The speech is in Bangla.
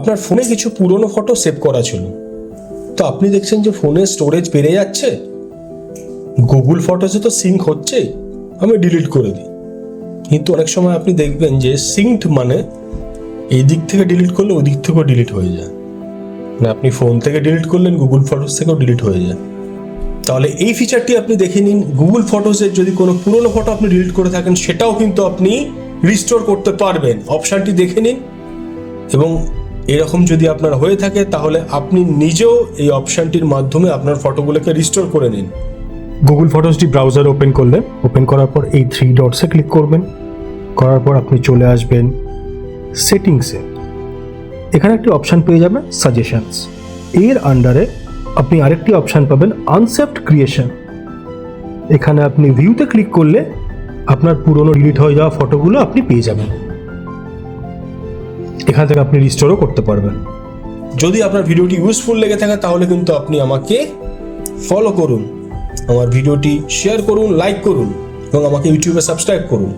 আপনার ফোনে কিছু পুরনো ফটো সেভ করা ছিল, তো আপনি দেখছেন যে ফোনের স্টোরেজ বেড়ে যাচ্ছে, গুগল ফটোসে তো সিঙ্ক হচ্ছে, আমি ডিলিট করে দিই। কিন্তু অনেক সময় আপনি দেখবেন যে সিঙ্কড মানে এই দিক থেকে ডিলিট করলে ওই দিক থেকেও ডিলিট হয়ে যায়, মানে আপনি ফোন থেকে ডিলিট করলেন, গুগল ফটোস থেকেও ডিলিট হয়ে যায়। তাহলে এই ফিচারটি আপনি দেখে নিন। গুগল ফটোসের যদি কোনো পুরনো ফটো আপনি ডিলিট করে থাকেন, সেটাও কিন্তু আপনি রিস্টোর করতে পারবেন। অপশানটি দেখে নিন, এবং এরকম যদি আপনার হয়ে থাকে তাহলে আপনি নিজেও এই অপশানটির মাধ্যমে আপনার ফটোগুলোকে রিস্টোর করে নিন। গুগল ফটোসটি ব্রাউজার ওপেন করলেন, ওপেন করার পর এই 3 ডটসে ক্লিক করবেন। করার পর আপনি চলে আসবেন সেটিংসে। এখানে একটি অপশান পেয়ে যাবেন সাজেশনস। এর আন্ডারে আপনি আরেকটি অপশান পাবেন আনসেভড ক্রিয়েশন। এখানে আপনি ভিউতে ক্লিক করলে আপনার পুরনো ডিলিট হয়ে যাওয়া ফটোগুলো আপনি পেয়ে যাবেন। এখান থেকে আপনি রিস্টোরও করতে পারবেন। যদি আপনার ভিডিওটি ইউজফুল লেগে থাকে তাহলে কিন্তু আপনি আমাকে ফলো করুন, আমার ভিডিওটি শেয়ার করুন, লাইক করুন এবং আমাকে ইউটিউবে সাবস্ক্রাইব করুন।